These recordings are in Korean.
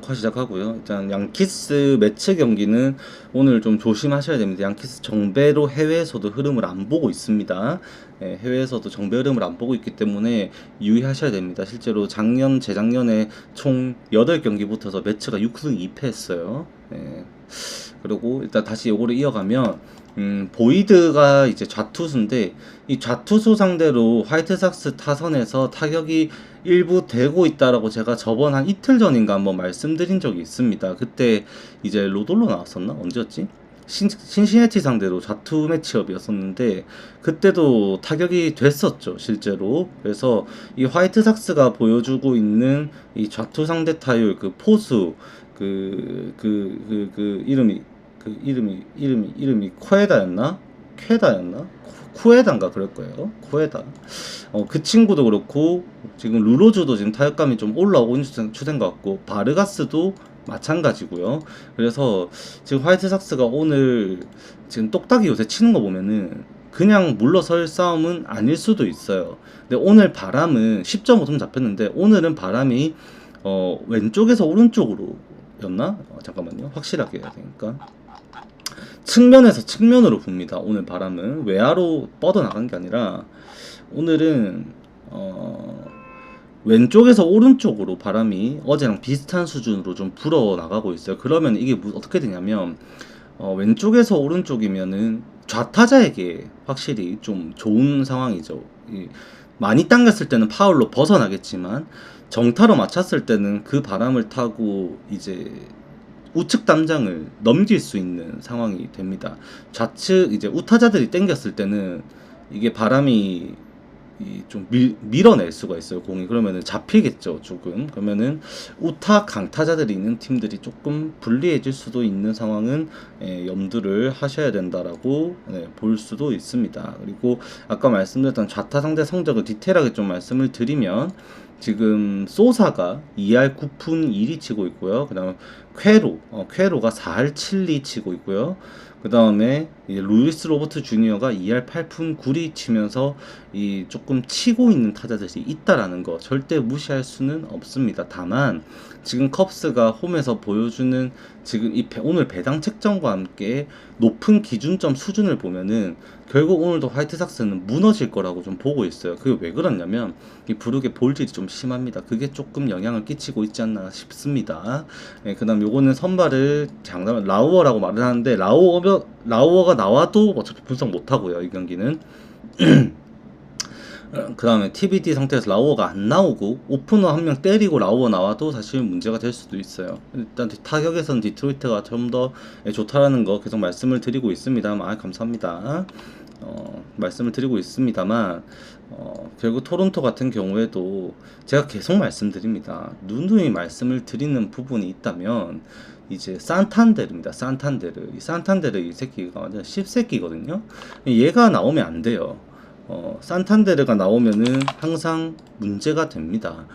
녹화 시작하고요. 일단 양키스 매치 경기는 오늘 좀 조심하셔야 됩니다. 양키스 정배로 해외에서도 흐름을 안 보고 있습니다. 예, 해외에서도 정배 흐름을 안 보고 있기 때문에 유의하셔야 됩니다. 실제로 작년, 재작년에 총 8경기 붙어서 매치가 6승 2패 했어요. 예. 그리고 일단 다시 요거를 이어가면 보이드가 이제 좌투수인데 이 좌투수 상대로 화이트삭스 타선에서 타격이 일부 되고 있다라고 제가 저번 한 이틀 전인가 한번 말씀드린 적이 있습니다. 그때 이제 로돌로 나왔었나? 언제였지? 신시내티 상대로 좌투 매치업이었었는데 그때도 타격이 됐었죠, 실제로. 그래서 이 화이트삭스가 보여주고 있는 이 좌투 상대 타율 그 포수 이름이 코에다였나? 쾌다였나? 쿠에다인가 그럴 거예요. 쿠에다. 그 친구도 그렇고 지금 루로즈도 지금 타격감이 좀 올라오고 있는 추세인 것 같고 바르가스도 마찬가지고요. 그래서 지금 화이트삭스가 오늘 지금 똑딱이 요새 치는 거 보면은 그냥 물러설 싸움은 아닐 수도 있어요. 근데 오늘 바람은 10.5점 잡혔는데 오늘은 바람이 왼쪽에서 오른쪽으로 였나? 잠깐만요. 확실하게 해야 되니까. 측면에서 측면으로 붑니다. 오늘 바람은 외야로 뻗어나간 게 아니라 오늘은 왼쪽에서 오른쪽으로 바람이 어제랑 비슷한 수준으로 좀 불어 나가고 있어요. 그러면 이게 어떻게 되냐면 왼쪽에서 오른쪽이면은 좌타자에게 확실히 좀 좋은 상황이죠. 많이 당겼을 때는 파울로 벗어나겠지만 정타로 맞췄을 때는 그 바람을 타고 이제 우측 담장을 넘길 수 있는 상황이 됩니다. 좌측 이제 우타자들이 당겼을 때는 이게 바람이 좀 밀어낼 수가 있어요. 공이 그러면은 잡히겠죠. 조금 그러면은 우타 강타자들이 있는 팀들이 조금 불리해질 수도 있는 상황은 염두를 하셔야 된다라고 볼 수도 있습니다. 그리고 아까 말씀드렸던 좌타 상대 성적을 디테일하게 좀 말씀을 드리면 지금 소사가 2할 9푼 1리 치고 있고요. 그 다음에 쾌로가 4할 7리 치고 있고요. 그 다음에 루이스 로버트 주니어가 2할 8푼 9리 치면서 이 조금 치고 있는 타자들이 있다라는 거 절대 무시할 수는 없습니다. 다만 지금 컵스가 홈에서 보여주는 지금 오늘 배당 책정과 함께 높은 기준점 수준을 보면은 결국 오늘도 화이트삭스는 무너질 거라고 좀 보고 있어요. 그게 왜 그러냐면 이 부룩의 볼질이 좀 심합니다. 그게 조금 영향을 끼치고 있지 않나 싶습니다. 그 다음 요거는 선발을 장담 라우어라고 말을 하는데 라우어가 나와도 어차피 분석 못하고요. 이 경기는 그 다음에 TBD 상태에서 라우어가 안 나오고 오프너 한 명 때리고 라우어 나와도 사실 문제가 될 수도 있어요. 일단 타격에서는 디트로이트가 좀 더 좋다라는 거 계속 말씀을 드리고 있습니다만 감사합니다. 말씀을 드리고 있습니다만 결국 토론토 같은 경우에도 제가 계속 말씀드립니다. 누누이 말씀을 드리는 부분이 있다면 이제 산탄데르입니다. 이 산탄데르 이 새끼가 완전 씹새끼거든요. 얘가 나오면 안 돼요. 산탄데르가 나오면은 항상 문제가 됩니다.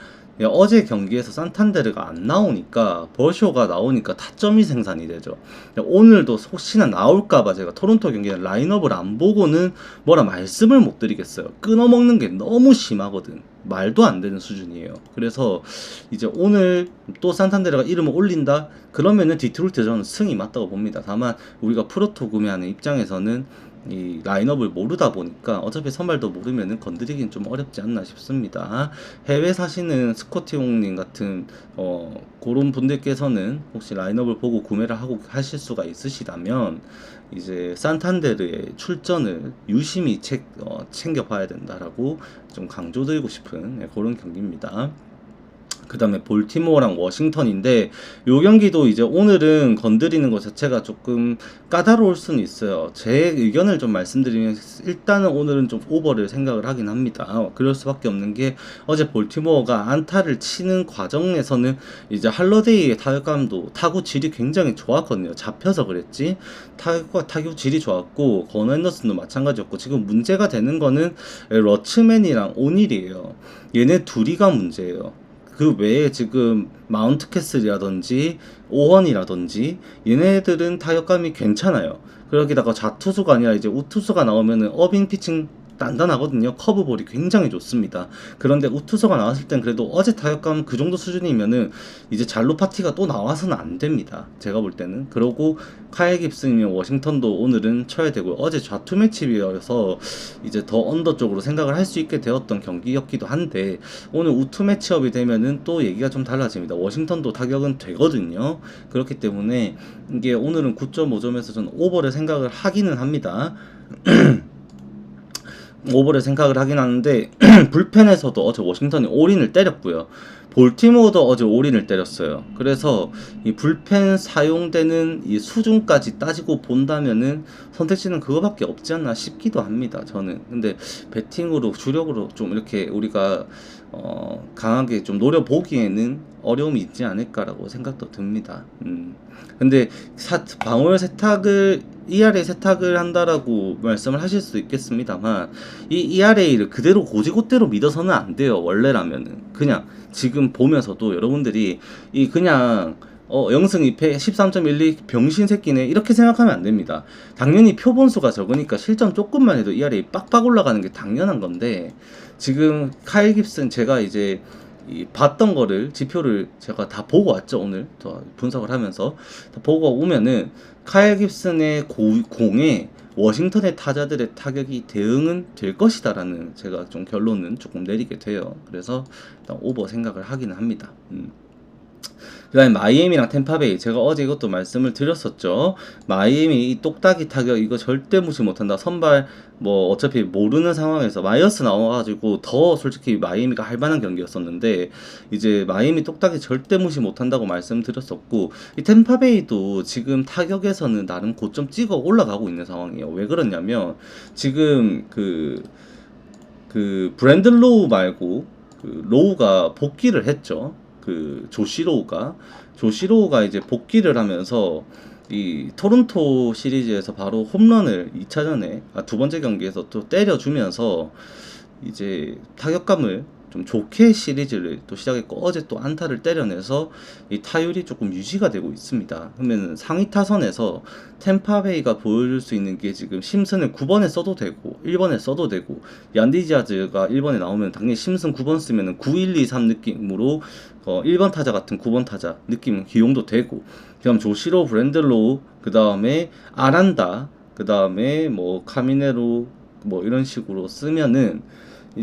어제 경기에서 산탄데르가 안 나오니까 버쇼가 나오니까 타점이 생산이 되죠. 오늘도 혹시나 나올까봐 제가 토론토 경기는 라인업을 안 보고는 뭐라 말씀을 못 드리겠어요. 끊어먹는 게 너무 심하거든. 말도 안 되는 수준이에요. 그래서 이제 오늘 또 산탄데르가 이름을 올린다? 그러면은 디트로이트 저는 승이 맞다고 봅니다. 다만 우리가 프로토 구매하는 입장에서는 이 라인업을 모르다 보니까 어차피 선발도 모르면은 건드리긴 좀 어렵지 않나 싶습니다. 해외 사시는 스코티용님 같은 그런 분들께서는 혹시 라인업을 보고 구매를 하고 하실 수가 있으시다면 이제 산탄데르의 출전을 유심히 챙겨봐야 된다라고 좀 강조드리고 싶은 그런 경기입니다. 그 다음에 볼티모어랑 워싱턴인데 요 경기도 이제 오늘은 건드리는 것 자체가 조금 까다로울 수는 있어요. 제 의견을 좀 말씀드리면 일단은 오늘은 좀 오버를 생각을 하긴 합니다. 그럴 수밖에 없는 게 어제 볼티모어가 안타를 치는 과정에서는 이제 할러데이의 타격감도 타구 질이 굉장히 좋았거든요. 잡혀서 그랬지 타격 질이 좋았고 건 앤더슨도 마찬가지였고 지금 문제가 되는 거는 러츠맨이랑 오닐이에요. 얘네 둘이가 문제예요. 그 외에 지금 마운트 캐슬이라든지 오원이라든지 얘네들은 타격감이 괜찮아요. 그러기다가 좌투수가 아니라 이제 우투수가 나오면은 어빙 피칭 단단하거든요. 커브볼이 굉장히 좋습니다. 그런데 우투수가 나왔을 땐 그래도 어제 타격감 그 정도 수준이면은 이제 잘로 파티가 또 나와서는 안 됩니다. 제가 볼 때는. 그러고 카일 깁슨이면 워싱턴도 오늘은 쳐야 되고, 어제 좌투 매치업이어서 이제 더 언더 쪽으로 생각을 할 수 있게 되었던 경기였기도 한데, 오늘 우투 매치업이 되면은 또 얘기가 좀 달라집니다. 워싱턴도 타격은 되거든요. 그렇기 때문에 이게 오늘은 9.5점에서 전 오버를 생각을 하기는 합니다. 오버를 생각을 하긴 하는데 불펜에서도 어제 워싱턴이 올인을 때렸고요. 볼티모어도 어제 올인을 때렸어요. 그래서 이 불펜 사용되는 이 수준까지 따지고 본다면은 선택지는 그거밖에 없지 않나 싶기도 합니다. 저는. 근데 배팅으로 주력으로 좀 이렇게 우리가 강하게 좀 노려보기에는 어려움이 있지 않을까라고 생각도 듭니다. 근데 방울 세탁을 ERA 세탁을 한다라고 말씀을 하실 수도 있겠습니다만, 이 ERA를 그대로 고지고대로 믿어서는 안 돼요. 원래라면은 그냥 지금 보면서도 여러분들이 이 그냥 0승 2패 13.12 병신 새끼네 이렇게 생각하면 안 됩니다. 당연히 표본수가 적으니까 실점 조금만 해도 ERA 빡빡 올라가는 게 당연한 건데, 지금 카일 깁슨 제가 이제 봤던 거를 지표를 제가 다 보고 왔죠. 오늘 더 분석을 하면서 다 보고 오면은 카일 깁슨의 공에 워싱턴의 타자들의 타격이 대응은 될 것이다라는 제가 좀 결론은 조금 내리게 돼요. 그래서 일단 오버 생각을 하기는 합니다. 그 다음에 마이애미랑 템파베이, 제가 어제 이것도 말씀을 드렸었죠. 마이애미 이 똑딱이 타격 이거 절대 무시 못한다. 선발 뭐 어차피 모르는 상황에서 마이어스 나와가지고 더 솔직히 마이애미가 할만한 경기였었는데, 이제 마이애미 똑딱이 절대 무시 못한다고 말씀드렸었고, 이 템파베이도 지금 타격에서는 나름 고점 찍어 올라가고 있는 상황이에요. 왜 그러냐면 지금 그 브랜든 로우 말고 그 로우가 복귀를 했죠. 그 조시로우가 이제 복귀를 하면서 이 토론토 시리즈에서 바로 홈런을 2차전에 두 번째 경기에서 또 때려주면서 이제 타격감을 좀 좋게 시리즈를 또 시작했고, 어제 또 안타를 때려내서 이 타율이 조금 유지가 되고 있습니다. 그러면 상위 타선에서 템파베이가 보여줄 수 있는 게 지금 심슨을 9번에 써도 되고 1번에 써도 되고, 얀디자즈가 1번에 나오면 당연히 심슨 9번 쓰면은 9, 1, 2, 3 느낌으로 1번 타자 같은 9번 타자 느낌 기용도 되고, 그다음 조시로, 브랜들로우, 그 다음에 아란다, 그 다음에 뭐 카미네로 뭐 이런 식으로 쓰면은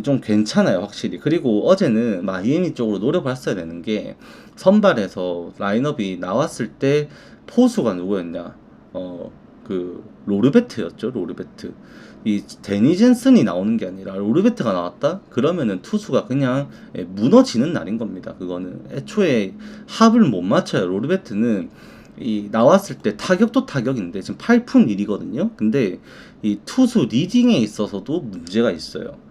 좀 괜찮아요, 확실히. 그리고 어제는 마이애미 쪽으로 노려봤어야 되는 게, 선발에서 라인업이 나왔을 때 포수가 누구였냐? 그 로르베트였죠, 로르베트. 이 데니 젠슨이 나오는 게 아니라 로르베트가 나왔다? 그러면은 투수가 그냥 무너지는 날인 겁니다. 그거는 애초에 합을 못 맞춰요. 로르베트는 이 나왔을 때 타격도 타격인데 지금 8푼 1이거든요. 근데 이 투수 리딩에 있어서도 문제가 있어요.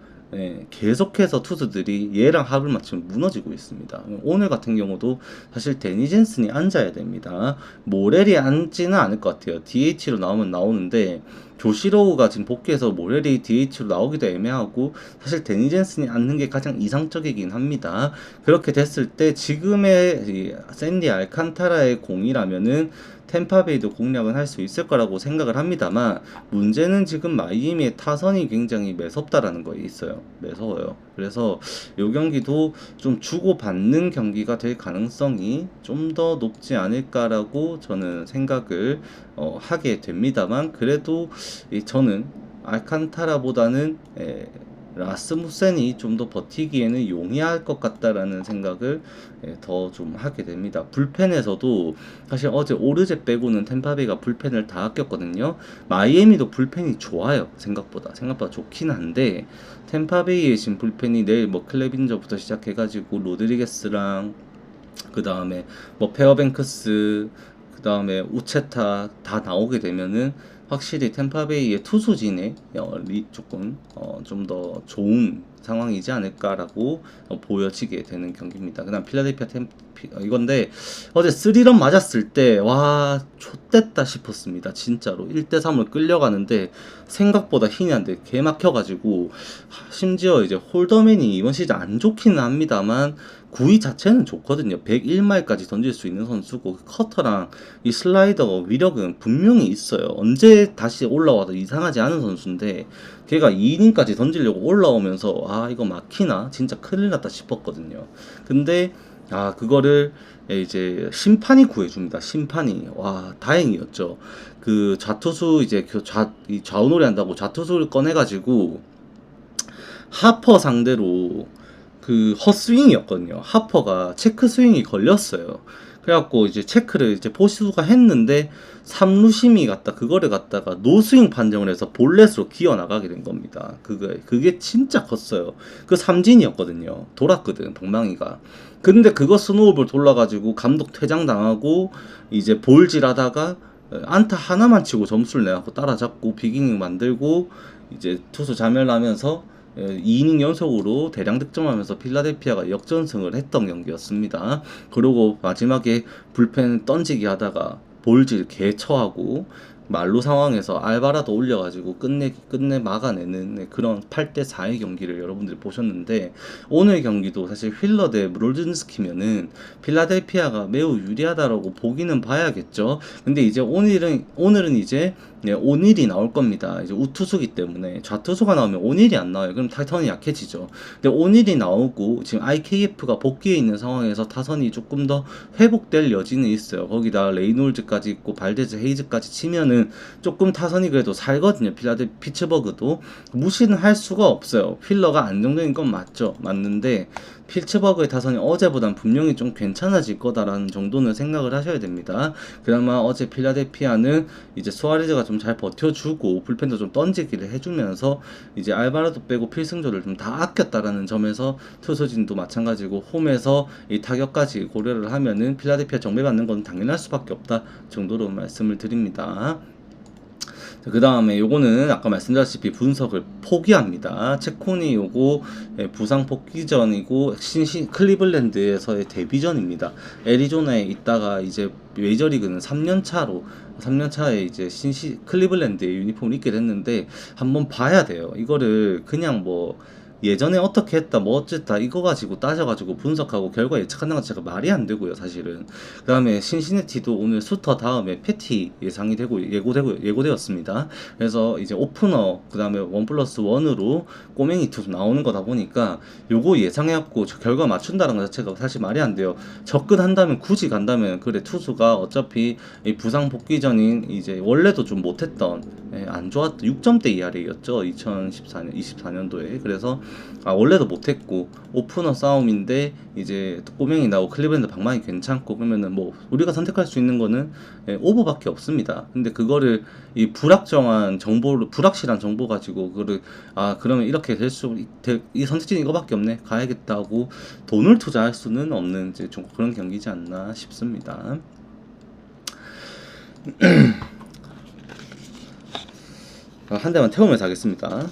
계속해서 투수들이 얘랑 합을 맞추면 무너지고 있습니다. 오늘 같은 경우도 사실 데니 젠슨이 앉아야 됩니다. 모렐이 앉지는 않을 것 같아요. DH로 나오면 나오는데, 조시로우가 지금 복귀해서 모렐이 DH로 나오기도 애매하고, 사실 데니 젠슨이 앉는 게 가장 이상적이긴 합니다. 그렇게 됐을 때 지금의 이 샌디 알칸타라의 공이라면은 템파베이도 공략은 할 수 있을 거라고 생각을 합니다만, 문제는 지금 마이애미의 타선이 굉장히 매섭다라는 거에 있어요. 매서워요. 그래서 이 경기도 좀 주고받는 경기가 될 가능성이 좀 더 높지 않을까라고 저는 생각을 하게 됩니다만, 그래도 저는 알칸타라보다는 라스무센이 좀 더 버티기에는 용이할 것 같다라는 생각을 더 좀 하게 됩니다. 불펜에서도 사실 어제 오르제 빼고는 템파베이가 불펜을 다 아꼈거든요. 마이애미도 불펜이 좋아요. 생각보다 좋긴 한데, 템파베이의 지금 불펜이 내일 뭐 클레빈저부터 시작해가지고 로드리게스랑 그 다음에 뭐 페어뱅크스, 그 다음에 우체타 다 나오게 되면은 확실히 템파베이의 투수진에 조금 좀 더 좋은 상황이지 않을까라고 보여지게 되는 경기입니다. 그다음 이건데 어제 3런 맞았을 때 와 좆됐다 싶었습니다. 진짜로 1대3을 끌려가는데 생각보다 힘이 안 돼. 개 막혀가지고 심지어 이제 홀더맨이 이번 시즌 안 좋기는 합니다만 구위 자체는 좋거든요. 101마일까지 던질 수 있는 선수고 커터랑 이 슬라이더 위력은 분명히 있어요. 언제 다시 올라와도 이상하지 않은 선수인데 걔가 2이닝까지 던지려고 올라오면서 아 이거 막히나 진짜 큰일 났다 싶었거든요. 근데 아 그거를 이제 심판이 구해줍니다. 심판이 와 다행이었죠. 그 좌투수 이제 이 좌우놀이 한다고 좌투수를 꺼내가지고 하퍼 상대로 그 헛스윙이었거든요. 하퍼가 체크 스윙이 걸렸어요. 그래갖고 이제 체크를 이제 포수가 했는데 삼루심이 그거를 갖다가 노스윙 판정을 해서 볼넷으로 기어 나가게 된 겁니다. 그게 진짜 컸어요. 그 삼진이었거든요. 돌았거든 방망이가. 근데 그거 스노우볼 돌라가지고 감독 퇴장 당하고 이제 볼질하다가 안타 하나만 치고 점수를 내갖고 따라잡고 비기닝 만들고 이제 투수 자멸하면서 2이닝 연속으로 대량 득점하면서 필라델피아가 역전승을 했던 경기였습니다. 그리고 마지막에 불펜 던지기 하다가 볼질 개처하고 말루 상황에서 알바라도 올려가지고 끝내 막아내는 그런 8대4의 경기를 여러분들이 보셨는데 오늘 경기도 사실 휠러 대 브로진스키면은 필라델피아가 매우 유리하다라고 보기는 봐야겠죠. 근데 이제 오늘은 이제 오닐이 나올 겁니다. 이제 우투수기 때문에 좌투수가 나오면 오닐이 안 나와요. 그럼 타선이 약해지죠. 근데 오닐이 나오고 지금 IKF가 복귀해 있는 상황에서 타선이 조금 더 회복될 여지는 있어요. 거기다 레이놀즈까지 있고 발데즈 헤이즈까지 치면은 조금 타선이 그래도 살거든요. 피츠버그도 무시는 할 수가 없어요. 휠러가 안정적인 건 맞는데 피츠버그의 타선이 어제보단 분명히 좀 괜찮아질 거다라는 정도는 생각을 하셔야 됩니다. 그나마 어제 필라델피아는 이제 수아레즈가 좀 잘 버텨주고 불펜도 좀 던지기를 해주면서 이제 알바라도 빼고 필승조를 좀 다 아꼈다라는 점에서 투수진도 마찬가지고 홈에서 이 타격까지 고려를 하면은 필라델피아 정배받는 건 당연할 수밖에 없다 정도로 말씀을 드립니다. 그 다음에 요거는 아까 말씀드렸다시피 분석을 포기합니다. 체코니 요거 부상 복귀전이고 클리블랜드에서의 데뷔전입니다. 애리조나에 있다가 이제 메이저리그는 3년차에 이제 클리블랜드의 유니폼을 입게 됐는데 한번 봐야 돼요. 이거를 그냥 뭐 예전에 어떻게 했다 뭐 어쨌다 이거 가지고 따져가지고 분석하고 결과 예측하는 것 자체가 말이 안 되고요 사실은. 그 다음에 신시내티도 오늘 수터 다음에 패티 예상이 되고 예고되었습니다. 그래서 이제 오프너 그 다음에 1+1으로 꼬맹이 투수 나오는 거다 보니까 요거 예상해갖고 결과 맞춘다는 것 자체가 사실 말이 안 돼요. 접근한다면 굳이 간다면 그래 투수가 어차피 이 부상 복귀전인 이제 원래도 좀 못했던 안 좋았던 6점대 ERA였죠 24년도에. 그래서 원래도 못했고 오프너 싸움인데 이제 꼬맹이 나오고 클리블랜드 방망이 괜찮고 그러면은 뭐 우리가 선택할 수 있는 거는 오버밖에 없습니다. 근데 그거를 이 불확실한 정보 가지고 그거를 그러면 이렇게 이 선택지는 이거밖에 없네 가야겠다고 돈을 투자할 수는 없는 이제 좀 그런 경기지 않나 싶습니다. 한 대만 태우면서 하겠습니다.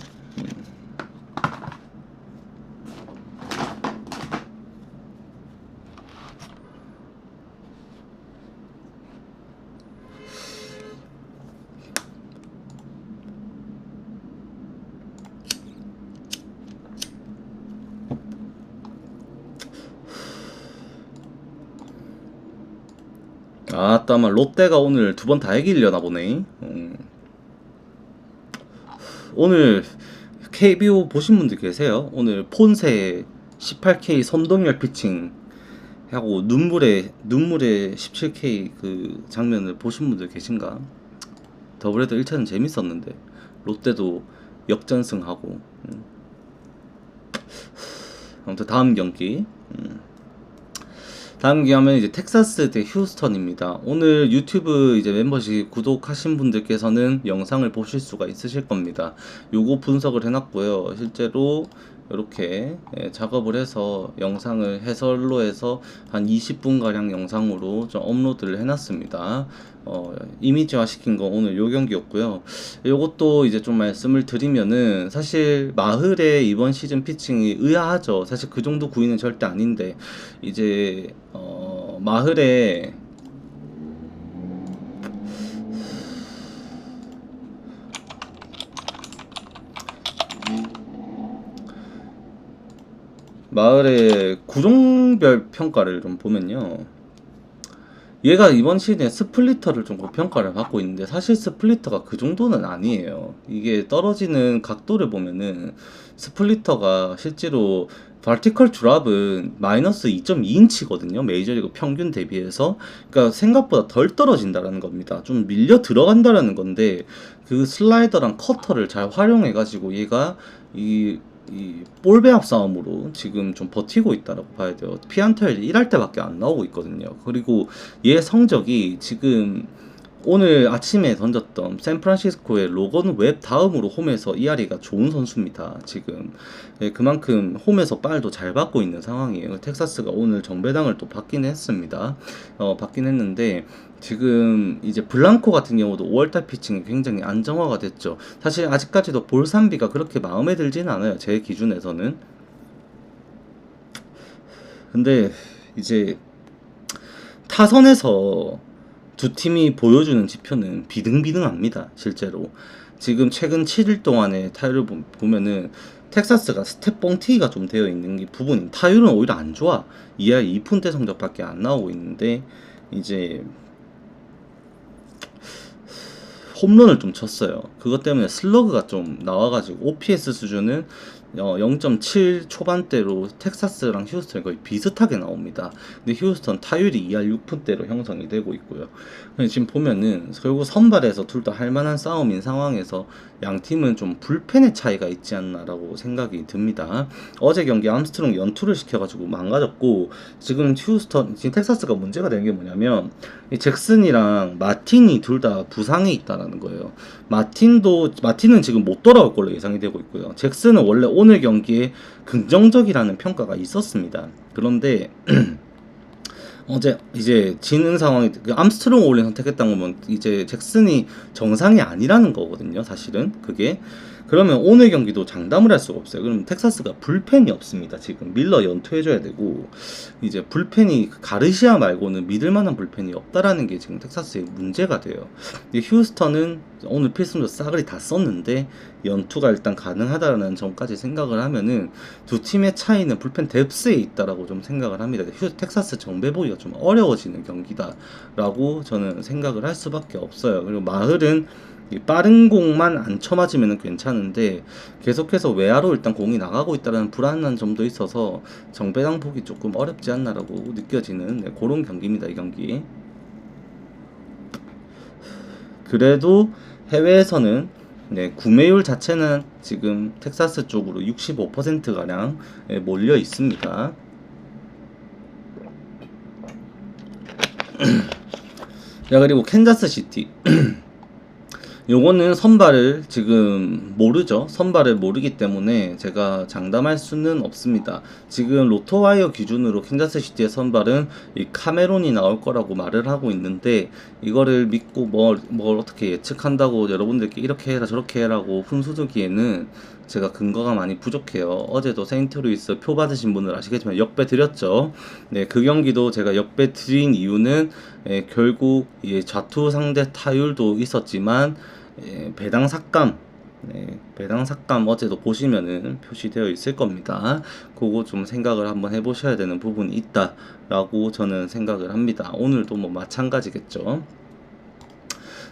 아따마 롯데가 오늘 두 번 다 이기려나 보네. 오늘 KBO 보신 분들 계세요? 오늘 폰세 18K 선동열 피칭 하고 눈물의 17K 그 장면을 보신 분들 계신가? 더블헤더 1차는 재밌었는데 롯데도 역전승하고 아무튼 다음 경기 하면 이제 텍사스 대 휴스턴입니다. 오늘 유튜브 이제 멤버십 구독하신 분들께서는 영상을 보실 수가 있으실 겁니다. 요거 분석을 해놨고요. 실제로 이렇게 작업을 해서 영상을 해설로 해서 한 20분 가량 영상으로 좀 업로드를 해놨습니다. 이미지화 시킨 거 오늘 요 경기였고요. 요것도 이제 좀 말씀을 드리면은 사실 마흘의 이번 시즌 피칭이 의아하죠. 사실 그 정도 구위는 절대 아닌데 이제 마흘에 구종별 평가를 좀 보면요, 얘가 이번 시즌에 스플리터를 좀 고평가를 받고 있는데 사실 스플리터가 그 정도는 아니에요. 이게 떨어지는 각도를 보면은 스플리터가 실제로 발티컬 드랍은 마이너스 2.2인치거든요. 메이저리그 평균 대비해서. 그러니까 생각보다 덜 떨어진다라는 겁니다. 좀 밀려 들어간다라는 건데 그 슬라이더랑 커터를 잘 활용해 가지고 얘가 이 볼배합 싸움으로 지금 좀 버티고 있다라고 봐야 돼요. 피안타율이 1할 때밖에 안 나오고 있거든요. 그리고 얘 성적이 지금 오늘 아침에 던졌던 샌프란시스코의 로건 웹 다음으로 홈에서 ERA가 좋은 선수입니다. 지금 그만큼 홈에서 빨도 잘 받고 있는 상황이에요. 텍사스가 오늘 정배당을 또 받긴 했습니다. 받긴 했는데 지금 이제 블랑코 같은 경우도 5월달 피칭이 굉장히 안정화가 됐죠. 사실 아직까지도 볼산비가 그렇게 마음에 들진 않아요. 제 기준에서는. 근데 이제 타선에서 두 팀이 보여주는 지표는 비등비등합니다. 실제로 지금 최근 7일 동안의 타율을 보면은 텍사스가 스텝 뻥튀기가 좀 되어 있는 게 부분이, 타율은 오히려 안 좋아. 2할 2푼대 성적밖에 안 나오고 있는데 이제 홈런을 좀 쳤어요. 그것 때문에 슬러그가 좀 나와가지고 OPS 수준은 0.7 초반대로 텍사스랑 휴스턴이 거의 비슷하게 나옵니다. 근데 휴스턴 타율이 2할 6푼대로 형성이 되고 있고요. 지금 보면은 결국 선발에서 둘 다 할만한 싸움인 상황에서 양 팀은 좀 불펜의 차이가 있지 않나라고 생각이 듭니다. 어제 경기 암스트롱 연투를 시켜가지고 망가졌고, 지금 텍사스가 문제가 되는 게 뭐냐면 이 잭슨이랑 마틴이 둘 다 부상에 있다라는 거예요. 마틴은 지금 못 돌아올 걸로 예상이 되고 있고요. 잭슨은 원래 오늘 경기에 긍정적이라는 평가가 있었습니다. 그런데 어제 이제 지는 상황이, 암스트롱 올린 선택했다는 거면 이제 잭슨이 정상이 아니라는 거거든요. 사실은 그게. 그러면 오늘 경기도 장담을 할 수가 없어요. 그럼 텍사스가 불펜이 없습니다. 지금 밀러 연투해줘야 되고, 이제 불펜이 가르시아 말고는 믿을 만한 불펜이 없다라는 게 지금 텍사스의 문제가 돼요. 휴스턴은 오늘 필승조 싸그리 다 썼는데 연투가 일단 가능하다는 점까지 생각을 하면은 두 팀의 차이는 불펜 뎁스에 있다라고 좀 생각을 합니다. 텍사스 정배 보기가 좀 어려워지는 경기다라고 저는 생각을 할 수밖에 없어요. 그리고 마흘은 이 빠른 공만 안 쳐맞으면 괜찮은데 계속해서 외야로 일단 공이 나가고 있다는 불안한 점도 있어서 정배당 보기 조금 어렵지 않나라고 느껴지는 그런 경기입니다. 이 경기. 그래도 해외에서는 구매율 자체는 지금 텍사스 쪽으로 65%가량 몰려 있습니다. 자, 그리고 캔자스시티 요거는 선발을 지금 모르죠. 선발을 모르기 때문에 제가 장담할 수는 없습니다. 지금 로토와이어 기준으로 캔자스시티의 선발은 이 카메론이 나올 거라고 말을 하고 있는데, 이거를 믿고 뭘 어떻게 예측한다고 여러분들께 이렇게 해라 저렇게 해라고 훈수두기에는 제가 근거가 많이 부족해요. 어제도 세인트루이스 표 받으신 분들 아시겠지만 역배 드렸죠. 그 경기도 제가 역배 드린 이유는 결국 좌투 상대 타율도 있었지만 배당 삭감, 배당 삭감 어제도 보시면은 표시되어 있을 겁니다. 그거 좀 생각을 한번 해보셔야 되는 부분이 있다라고 저는 생각을 합니다. 오늘도 뭐 마찬가지겠죠.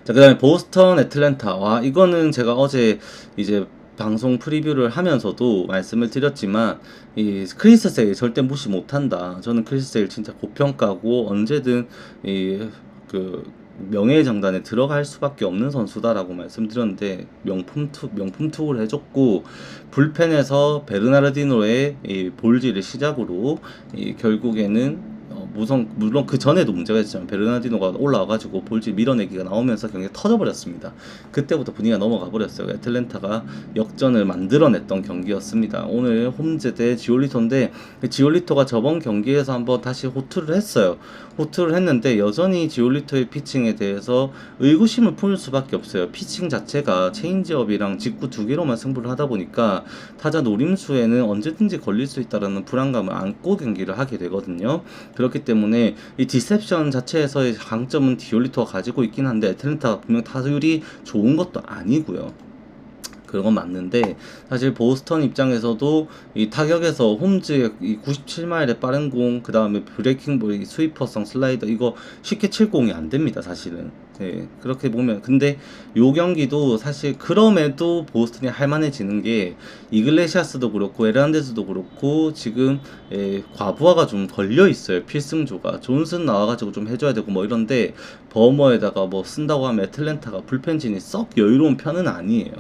자, 그 다음에 보스턴 애틀랜타. 이거는 제가 어제 이제 방송 프리뷰를 하면서도 말씀을 드렸지만 이 크리스 세일 절대 무시 못한다. 저는 크리스 세일 진짜 고평가고 언제든 명예의 정단에 들어갈 수밖에 없는 선수다라고 말씀드렸는데 명품 투구를 해줬고, 불펜에서 베르나르디노의 이 볼질을 시작으로 결국에는 물론 그 전에도 문제가 있었지만 베르나르디노가 올라와가지고 볼질 밀어내기가 나오면서 경기가 터져버렸습니다. 그때부터 분위기가 넘어가 버렸어요. 애틀랜타가 역전을 만들어냈던 경기였습니다. 오늘 홈즈 대 지올리토인데 지올리토가 저번 경기에서 한번 다시 호투를 했어요. 호투를 했는데 여전히 지올리토의 피칭에 대해서 의구심을 품을 수밖에 없어요. 피칭 자체가 체인지업이랑 직구 두 개로만 승부를 하다 보니까 타자 노림수에는 언제든지 걸릴 수 있다는 불안감을 안고 경기를 하게 되거든요. 그렇기 그렇기 때문에 이 디셉션 자체에서의 강점은 디올리토가 가지고 있긴 한데 애틀랜타가 분명 타율이 좋은 것도 아니고요. 그건 맞는데 사실 보스턴 입장에서도 이 타격에서 홈즈의 이 97마일의 빠른 공, 그 다음에 브레이킹 볼, 이 스위퍼성 슬라이더 이거 쉽게 칠 공이 안 됩니다 사실은. 예, 그렇게 보면 근데 요 경기도 사실 그럼에도 보스턴이 할만해지는 게 이글레시아스도 그렇고 에르난데즈도 그렇고 지금 과부하가 좀 걸려 있어요. 필승조가 존슨 나와가지고 좀 해줘야 되고 뭐 이런데 버머에다가 뭐 쓴다고 하면 애틀랜타가 불펜진이 썩 여유로운 편은 아니에요.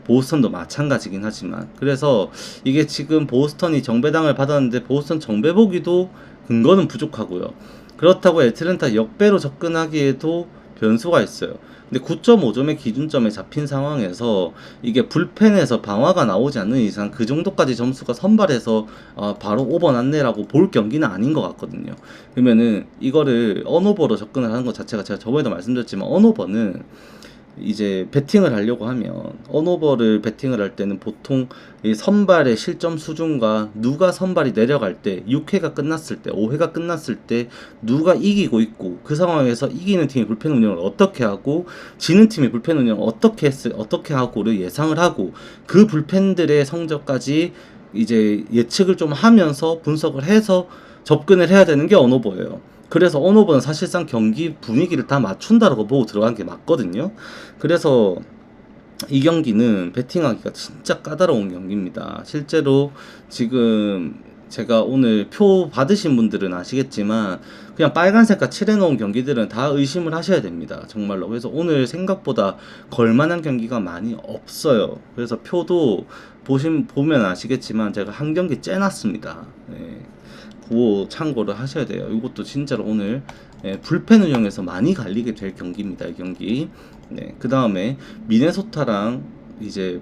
보스턴도 마찬가지긴 하지만 그래서 이게 지금 보스턴이 정배당을 받았는데 보스턴 정배보기도 근거는 부족하고요. 그렇다고 애틀랜타 역배로 접근하기에도 변수가 있어요. 근데 9.5점의 기준점에 잡힌 상황에서 이게 불펜에서 방화가 나오지 않는 이상 그 정도까지 점수가 선발해서 바로 오버 났네라고 볼 경기는 아닌 것 같거든요. 그러면은 이거를 언오버로 접근을 하는 것 자체가 제가 저번에도 말씀드렸지만 언오버는 이제 배팅을 하려고 하면 언오버를 배팅을 할 때는 보통 이 선발의 실점 수준과 누가 선발이 내려갈 때 6회가 끝났을 때 5회가 끝났을 때 누가 이기고 있고 그 상황에서 이기는 팀이 불펜 운영을 어떻게 하고 지는 팀이 불펜 운영을 어떻게 하고를 예상을 하고 그 불펜들의 성적까지 이제 예측을 좀 하면서 분석을 해서 접근을 해야 되는 게 언오버예요. 그래서 언오버는 사실상 경기 분위기를 다 맞춘다라고 보고 들어간 게 맞거든요. 그래서 이 경기는 배팅하기가 진짜 까다로운 경기입니다. 실제로 지금 제가 오늘 표 받으신 분들은 아시겠지만 그냥 빨간색과 칠해놓은 경기들은 다 의심을 하셔야 됩니다. 정말로. 그래서 오늘 생각보다 걸만한 경기가 많이 없어요. 그래서 표도 보면 아시겠지만 제가 한 경기 째놨습니다. 네. 그거 참고를 하셔야 돼요. 이것도 진짜로 오늘 불펜 운영에서 많이 갈리게 될 경기입니다. 이 경기. 네. 그 다음에 미네소타랑 이제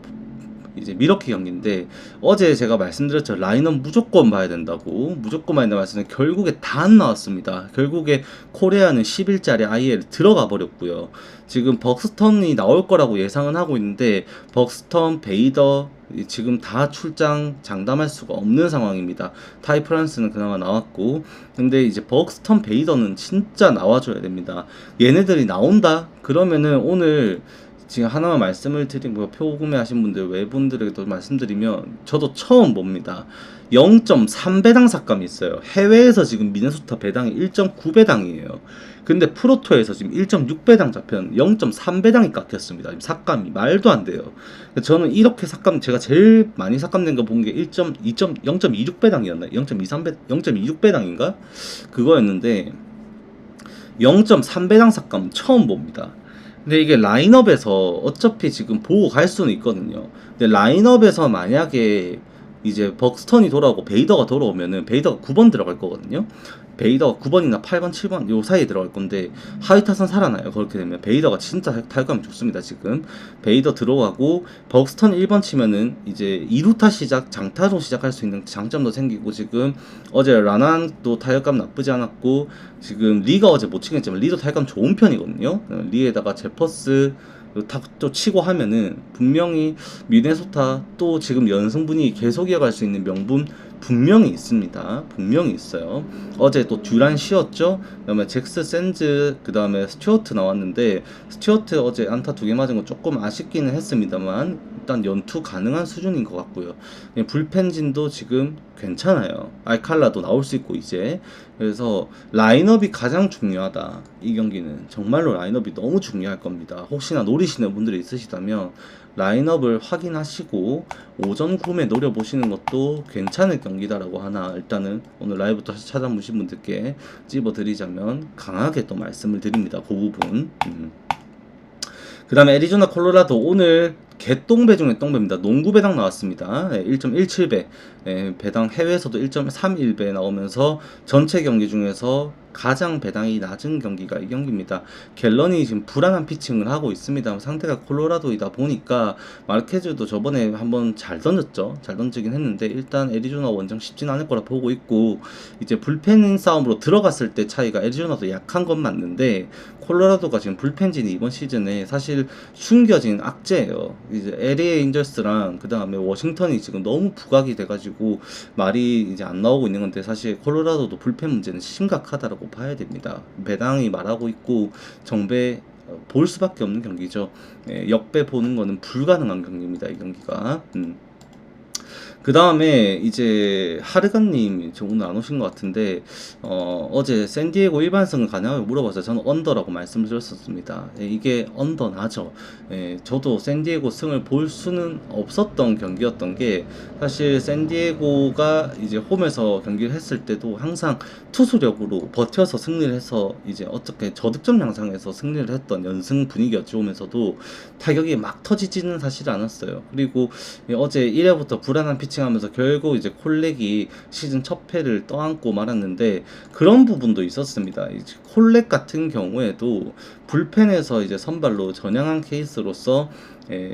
미러키 경기인데 어제 제가 말씀드렸죠. 라인업 무조건 봐야 된다고. 무조건 봐야 된다고 말씀드렸는데 결국에 다 안 나왔습니다. 결국에 코리아는 10일짜리 IL 들어가 버렸고요. 지금 벅스턴이 나올 거라고 예상은 하고 있는데 벅스턴, 베이더 지금 다 출장 장담할 수가 없는 상황입니다. 타이 프란스는 그나마 나왔고 근데 이제 벅스턴, 베이더는 진짜 나와줘야 됩니다. 얘네들이 나온다? 그러면은 오늘 지금 하나만 말씀을 드리고 표 구매하신 분들 외분들에게도 말씀드리면 저도 처음 봅니다. 0.3배당 삭감이 있어요. 해외에서 지금 미네소타 배당이 1.9배당이에요. 근데 프로토에서 지금 1.6배당 잡혔는 0.3배당이 깎였습니다. 지금 삭감이 말도 안 돼요. 저는 이렇게 제가 제일 많이 삭감된 거 본 게 0.26배당이었나요? 0.26배당인가? 그거였는데 0.3배당 삭감 처음 봅니다. 근데 이게 라인업에서 어차피 지금 보고 갈 수는 있거든요. 근데 라인업에서 만약에 이제 벅스턴이 돌아오고 베이더가 돌아오면은 베이더가 9번 들어갈 거거든요. 베이더가 9번이나 8번, 7번 요 사이에 들어갈 건데 하위 타선 살아나요. 그렇게 되면 베이더가 진짜 타격감이 좋습니다. 지금 베이더 들어가고 벅스턴 1번 치면은 이제 2루타 시작, 장타로 시작할 수 있는 장점도 생기고 지금 어제 라난도 타격감 나쁘지 않았고 지금 리가 어제 못 치겠지만 리도 타격감 좋은 편이거든요. 리에다가 제퍼스 또 치고 하면은 분명히 미네소타 또 지금 연승분이 계속 이어갈 수 있는 명분 분명히 있습니다. 분명히 있어요. 어제 또 듀란 쉬었죠. 그다음에 잭스 샌즈 그다음에 스튜어트 나왔는데 스튜어트 어제 안타 2개 맞은 거 조금 아쉽기는 했습니다만 일단 연투 가능한 수준인 것 같고요. 불펜진도 지금 괜찮아요. 알칼라도 나올 수 있고 이제 그래서 라인업이 가장 중요하다. 이 경기는 정말로 라인업이 너무 중요할 겁니다. 혹시나 노리시는 분들이 있으시다면 라인업을 확인하시고 오전 구매 노려보시는 것도 괜찮을 경기다라고 하나 일단은 오늘 라이브부터 찾아보신 분들께 찝어드리자면 강하게 또 말씀을 드립니다. 그 부분. 그 다음에 애리조나 콜로라도 오늘 개똥배 중에 똥배입니다. 농구 배당 나왔습니다. 1.17배 배당 해외에서도 1.31배 나오면서 전체 경기 중에서 가장 배당이 낮은 경기가 이 경기입니다. 갤런이 지금 불안한 피칭을 하고 있습니다. 상대가 콜로라도이다 보니까 마르케즈도 저번에 한번 잘 던졌죠. 잘 던지긴 했는데 일단 애리조나 원정 쉽진 않을 거라 보고 있고 이제 불펜 싸움으로 들어갔을 때 차이가 애리조나도 약한 건 맞는데 콜로라도가 지금 불펜진이 이번 시즌에 사실 숨겨진 악재예요. 이제 LA 엔젤스랑 그 다음에 워싱턴이 지금 너무 부각이 돼가지고 말이 이제 안 나오고 있는 건데, 사실 콜로라도도 불펜 문제는 심각하다라고 봐야 됩니다. 배당이 말하고 있고 정배 볼 수밖에 없는 경기죠. 역배 보는 거는 불가능한 경기입니다, 이 경기가. 그 다음에 이제 하르간님 오늘 안 오신 것 같은데, 어제 샌디에고 일반승을 가능하게 물어봐서 저는 언더라고 말씀을 드렸었습니다. 이게 언더 나죠. 저도 샌디에고 승을 볼 수는 없었던 경기였던 게, 사실 샌디에고가 이제 홈에서 경기를 했을 때도 항상 투수력으로 버텨서 승리를 해서 이제 어떻게 저득점 양상에서 승리를 했던 연승 분위기였지, 오면서도 타격이 막 터지지는 사실 않았어요. 그리고 어제 1회부터 불안한 피칭하면서 결국 이제 콜렉이 시즌 첫 패를 떠안고 말았는데, 그런 부분도 있었습니다. 이제 콜렉 같은 경우에도 불펜에서 이제 선발로 전향한 케이스로서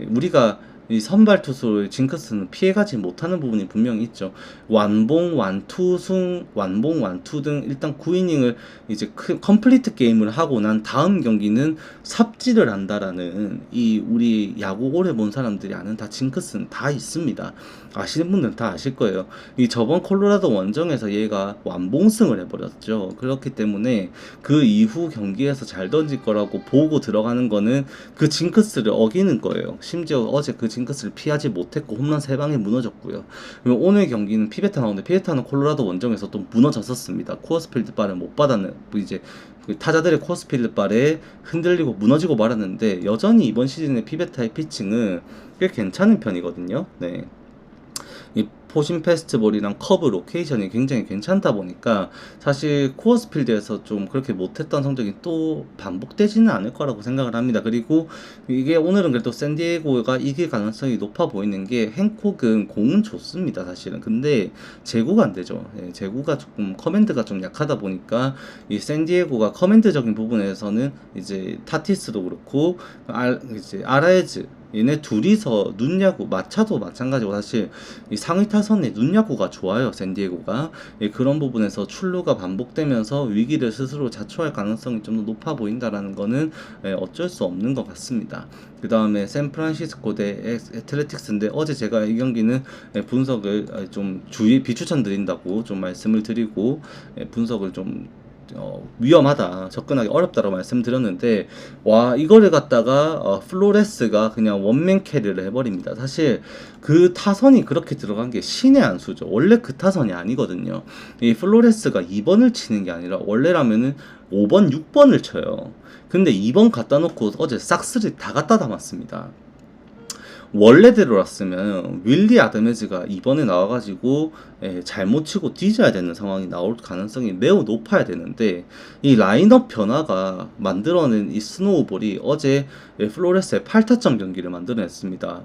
우리가 이 선발 투수의 징크스는 피해가지 못하는 부분이 분명히 있죠. 완봉, 완투승, 완봉, 완투 등 일단 9이닝을 이제 컴플리트 게임을 하고 난 다음 경기는 삽질을 한다라는, 이 우리 야구 오래 본 사람들이 아는 다 징크스는 다 있습니다. 아시는 분들은 다 아실 거예요. 이 저번 콜로라도 원정에서 얘가 완봉승을 해버렸죠. 그렇기 때문에 그 이후 경기에서 잘 던질 거라고 보고 들어가는 거는 그 징크스를 어기는 거예요. 심지어 어제 그 징크스를 피하지 못했고 홈런 3방에 무너졌고요. 그리고 오늘 경기는 피베타 나오는데, 피베타는 콜로라도 원정에서 또 무너졌었습니다. 코어스필드 발을 못 받았는, 이제 타자들의 코어스필드 발에 흔들리고 무너지고 말았는데, 여전히 이번 시즌의 피베타의 피칭은 꽤 괜찮은 편이거든요. 네. 이 포심 페스티벌이랑 커브 로케이션이 굉장히 괜찮다 보니까 사실 코어스필드에서 좀 그렇게 못했던 성적이 또 반복되지는 않을 거라고 생각을 합니다. 그리고 이게 오늘은 그래도 샌디에고가 이길 가능성이 높아 보이는 게, 행콕은 공은 좋습니다, 사실은. 근데 제구가 안 되죠. 제구가 조금 커맨드가 좀 약하다 보니까 이 샌디에고가 커맨드적인 부분에서는 이제 타티스도 그렇고 이제 아라에즈, 얘네 둘이서 눈야구, 마차도 마찬가지고 사실 이 상위 타선의 눈야구가 좋아요, 샌디에고가. 그런 부분에서 출루가 반복되면서 위기를 스스로 자초할 가능성이 좀 더 높아 보인다라는 거는 어쩔 수 없는 것 같습니다. 그 다음에 샌프란시스코 대 애틀레틱스인데, 어제 제가 이 경기는 분석을 좀 비추천 드린다고 좀 말씀을 드리고, 분석을 좀 위험하다, 접근하기 어렵다라고 말씀드렸는데, 와, 이거를 갖다가 플로레스가 그냥 원맨 캐리를 해버립니다. 사실 그 타선이 그렇게 들어간 게 신의 한 수죠. 원래 그 타선이 아니거든요. 이 플로레스가 2번을 치는 게 아니라 원래라면은 5번, 6번을 쳐요. 근데 2번 갖다 놓고 어제 싹쓸이 다 갖다 담았습니다. 원래대로였으면 윌리 아드메즈가 이번에 나와가지고 잘못 치고 뒤져야 되는 상황이 나올 가능성이 매우 높아야 되는데, 이 라인업 변화가 만들어낸 이 스노우볼이 어제 플로레스의 8타점 경기를 만들어냈습니다.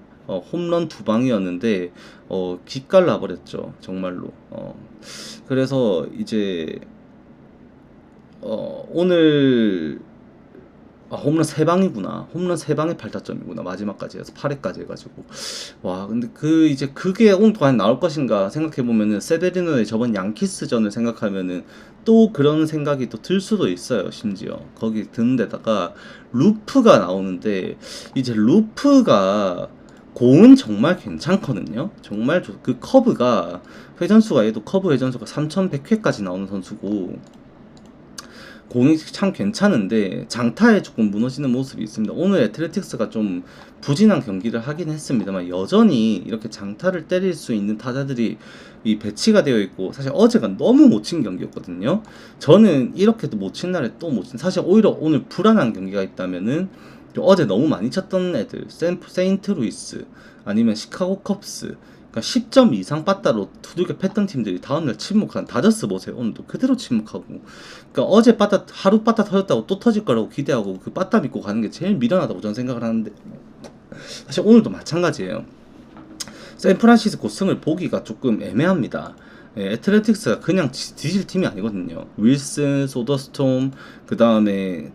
홈런 2방이었는데 기깔나 버렸죠, 정말로. 그래서 이제 오늘 홈런 3방이구나. 홈런 3방에 8타점이구나. 마지막까지 해서 8회까지 해가지고. 와, 근데 이제 그게 오늘 과연 나올 것인가 생각해보면은, 세베리노의 저번 양키스전을 생각하면은 또 그런 생각이 또 들 수도 있어요, 심지어. 거기 드는 데다가 루프가 나오는데, 이제 루프가 공은 정말 괜찮거든요. 정말 그 커브가, 회전수가 얘도 커브 회전수가 3100회까지 나오는 선수고, 공이 참 괜찮은데 장타에 조금 무너지는 모습이 있습니다. 오늘 애틀레틱스가 좀 부진한 경기를 하긴 했습니다만, 여전히 이렇게 장타를 때릴 수 있는 타자들이 이 배치가 되어 있고, 사실 어제가 너무 못 친 경기였거든요. 저는 이렇게도 못 친 날에 또 못 친, 사실 오히려 오늘 불안한 경기가 있다면은 어제 너무 많이 쳤던 애들, 세인트루이스 아니면 시카고 컵스, 그러니까 10점 이상 빠따로 두들겨 팼던 팀들이 다음날 침묵한, 다저스 보세요. 오늘도 그대로 침묵하고. 그러니까 어제 빠따, 하루 빠따 터졌다고 또 터질 거라고 기대하고 그 빠따 믿고 가는 게 제일 미련하다고 저는 생각을 하는데, 사실 오늘도 마찬가지예요. 샌프란시스코 승을 보기가 조금 애매합니다. 애틀레틱스가 그냥 뒤질 팀이 아니거든요. 윌슨, 소더스톰, 그 다음에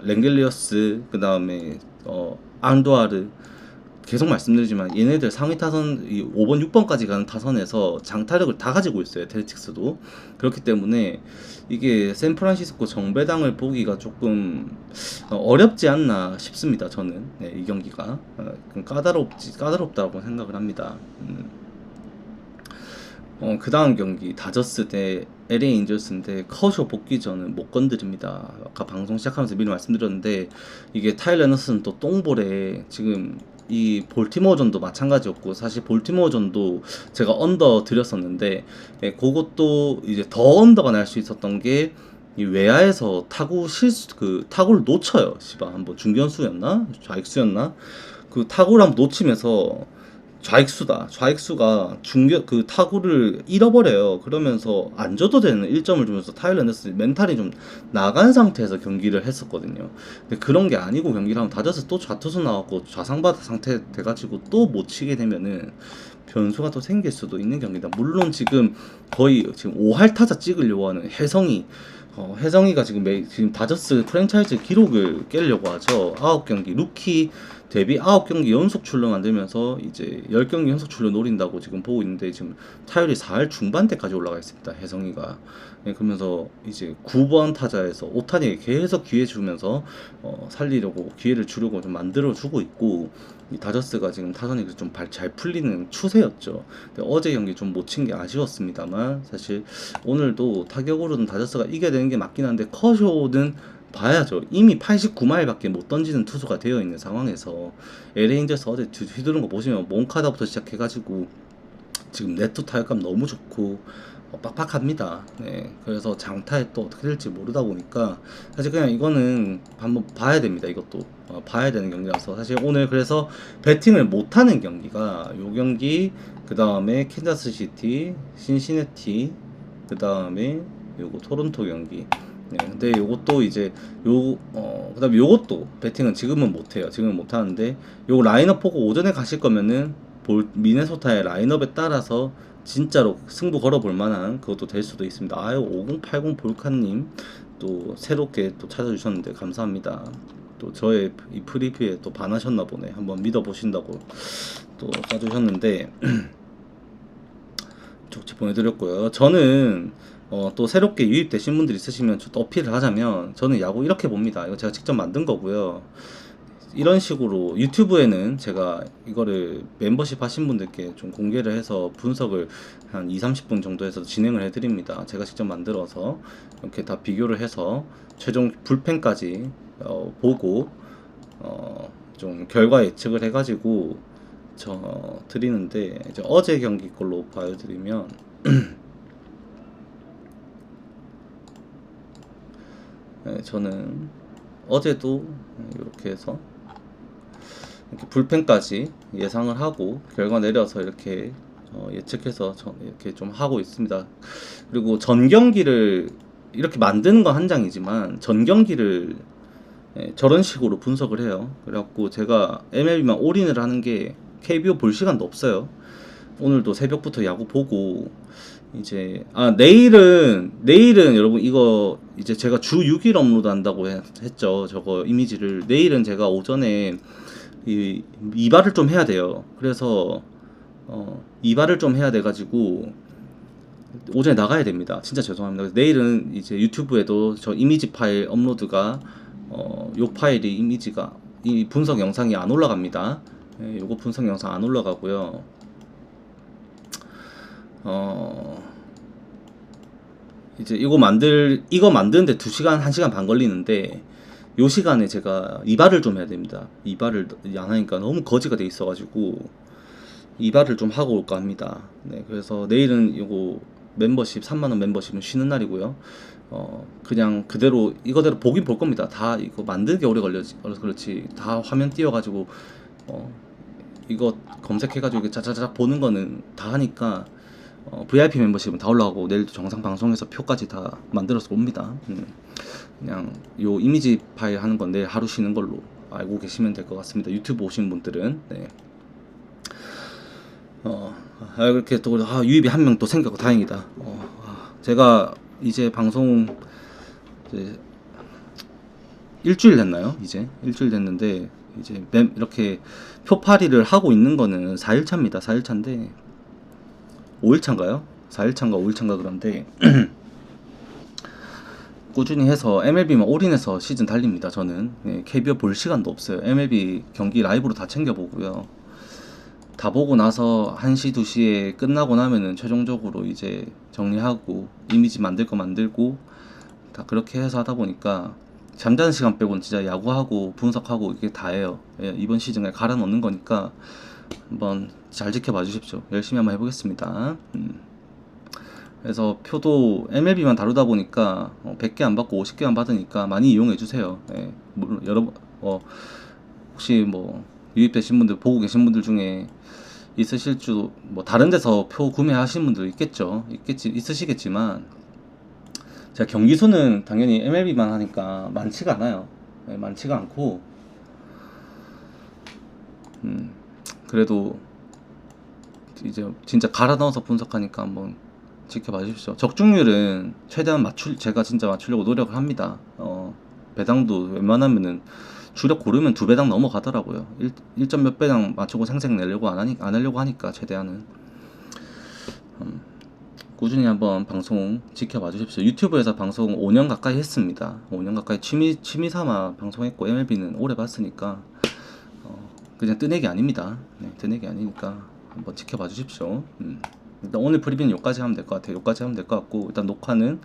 랭겔리어스, 그 다음에 안도아르, 계속 말씀드리지만 얘네들 상위 타선 5번, 6번까지 가는 타선에서 장타력을 다 가지고 있어요. 텔틱스도. 그렇기 때문에 이게 샌프란시스코 정배당을 보기가 조금 어렵지 않나 싶습니다. 저는 네, 이 경기가 까다롭다고 생각을 합니다. 그 다음 경기 다저스 대 LA 인저스인데 커쇼 복귀전은 못 건드립니다. 아까 방송 시작하면서 미리 말씀드렸는데 이게 타일러 앤더슨 또 똥볼에 지금 이 볼티모어전도 마찬가지였고 사실 볼티모어전도 제가 언더 드렸었는데 그것도 이제 더 언더가 날 수 있었던 게 이 외야에서 타구를 놓쳐요. 씨발 한번 중견수였나 좌익수였나 그 타구를 한번 놓치면서 좌익수가 그 타구를 잃어버려요. 그러면서 안 줘도 되는 1점을 주면서 타일러 앤더슨이 멘탈이 좀 나간 상태에서 경기를 했었거든요. 근데 그런 게 아니고 경기를 하면 다져서 또 좌투수 나왔고 좌상바다 상태 돼가지고 또 못 치게 되면은 변수가 또 생길 수도 있는 경기다. 물론 지금 거의 지금 5할 타자 찍으려고 하는 혜성이가 지금 다저스 프랜차이즈 기록을 깨려고 하죠. 9경기 루키 데뷔 9경기 연속 출루 만들면서 이제 10경기 연속 출루 노린다고 지금 보고 있는데 지금 타율이 4할 중반대까지 올라가 있습니다. 혜성이가. 네, 그러면서 이제 9번 타자에서 오타니에게 계속 기회 주면서 살리려고 기회를 주려고 좀 만들어 주고 있고 이 다저스가 지금 타선이 좀 잘 풀리는 추세였죠. 근데 어제 경기 좀 못 친 게 아쉬웠습니다만 사실 오늘도 타격으로는 다저스가 이겨야 되는 게 맞긴 한데 커쇼는 봐야죠. 이미 89마일밖에 못 던지는 투수가 되어 있는 상황에서 LA 인저스 어제 휘두른 거 보시면 몬카다부터 시작해가지고 지금 네트 타격감 너무 좋고 빡빡합니다. 네, 그래서 장타에 또 어떻게 될지 모르다 보니까 사실 그냥 이거는 한번 봐야 됩니다. 이것도 봐야 되는 경기라서 사실 오늘 그래서 배팅을 못하는 경기가 요 경기 그 다음에 캔자스시티, 신시내티 그 다음에 요거 토론토 경기. 네, 근데 요것도 이제 그다음에 요것도 배팅은 지금은 못해요. 지금은 못하는데 요 라인업 보고 오전에 가실 거면은 미네소타의 라인업에 따라서 진짜로 승부 걸어볼 만한 그것도 될 수도 있습니다. 아유 5080 볼카님 또 새롭게 또 찾아주셨는데 감사합니다. 또 저의 이 프리뷰에 또 반하셨나 보네. 한번 믿어보신다고 또 써주셨는데 쪽지 보내드렸고요. 저는 또 새롭게 유입되신 분들 있으시면 또 어필을 하자면 저는 야구 이렇게 봅니다. 이거 제가 직접 만든 거고요. 이런 식으로 유튜브에는 제가 이거를 멤버십 하신 분들께 좀 공개를 해서 분석을 한 2-30분 정도 해서 진행을 해드립니다. 제가 직접 만들어서 이렇게 다 비교를 해서 최종 불펜까지 보고 좀 결과 예측을 해가지고 드리는데 이제 어제 경기 걸로 보여드리면 네, 저는 어제도 이렇게 해서 이렇게 불펜까지 예상을 하고 결과 내려서 이렇게 예측해서 이렇게 좀 하고 있습니다. 그리고 전 경기를 이렇게 만드는 건 한 장이지만 전 경기를 저런 식으로 분석을 해요. 그래갖고 제가 MLB만 올인을 하는 게 KBO 볼 시간도 없어요. 오늘도 새벽부터 야구 보고 이제 내일은 여러분 이거 이제 제가 주 6일 업로드 한다고 했죠. 저거 이미지를 내일은 제가 오전에 이발을 좀 해야 돼요. 그래서 이발을 좀 해야 돼 가지고 오전에 나가야 됩니다. 진짜 죄송합니다. 그래서 내일은 이제 유튜브에도 저 이미지 파일 업로드가 요 파일이 이미지가 이 분석 영상이 안 올라갑니다. 요거 분석 영상 안 올라가고요. 이제 이거 만드는데 2시간, 1시간 반 걸리는데 요 시간에 제가 이발을 좀 해야 됩니다. 이발을 안 하니까 너무 거지가 돼 있어가지고 이발을 좀 하고 올까 합니다. 네, 그래서 내일은 요거 멤버십 3만원 멤버십은 쉬는 날이고요. 그냥 그대로 이거대로 보긴 볼 겁니다. 다 이거 만들기 오래 걸려서 그렇지 다 화면 띄워가지고 이거 검색해가지고 이렇게 짜자자 보는 거는 다 하니까 VIP 멤버십은 다 올라가고 내일도 정상 방송에서 표까지 다 만들어서 옵니다. 그냥 요 이미지 파일 하는 건 내일 하루 쉬는 걸로 알고 계시면 될 것 같습니다. 유튜브 오신 분들은 네. 이렇게 또 유입이 한 명 또 생겼고 다행이다. 제가 이제 방송 이제 일주일 됐나요? 이제 일주일 됐는데 이제 이렇게 표파리를 하고 있는 거는 4일차입니다. 4일차인데 5일차인가요? 4일차인가 5일차인가 그런데 꾸준히 해서 MLB만 올인해서 시즌 달립니다. 저는 KBO 볼 시간도 없어요. MLB 경기 라이브로 다 챙겨보고요. 다 보고 나서 1시, 2시에 끝나고 나면은 최종적으로 이제 정리하고 이미지 만들 거 만들고 다 그렇게 해서 하다 보니까 잠자는 시간 빼고는 진짜 야구하고 분석하고 이게 다예요. 이번 시즌에 갈아 넣는 거니까 한번 잘 지켜봐 주십시오. 열심히 한번 해보겠습니다. 그래서 표도 MLB만 다루다 보니까 100개 안 받고 50개만 받으니까 많이 이용해 주세요. 물론 여러분 혹시 뭐 유입되신 분들 보고 계신 분들 중에 있으실 줄 뭐 다른 데서 표 구매하시는 분들 있으시겠지만 제가 경기 수는 당연히 MLB만 하니까 많지가 않아요. 많지가 않고 그래도 이제 진짜 갈아 넣어서 분석하니까 한번 지켜봐 주십시오. 적중률은 최대한 제가 진짜 맞추려고 노력을 합니다. 배당도 웬만하면은 주력 고르면 2배당 넘어가더라고요. 1점 몇 배당 맞추고 생색 내려고 안 하려고 하니까 최대한은. 꾸준히 한번 방송 지켜봐 주십시오. 유튜브에서 방송 5년 가까이 했습니다. 5년 가까이 취미 삼아 방송했고 MLB는 오래 봤으니까 그냥 뜨내기 아닙니다. 뜨내기 아니니까 한번 지켜봐 주십시오. 일단 오늘 프리뷰는 여기까지 하면 될 것 같아요. 여기까지 하면 될 것 같고 일단 녹화는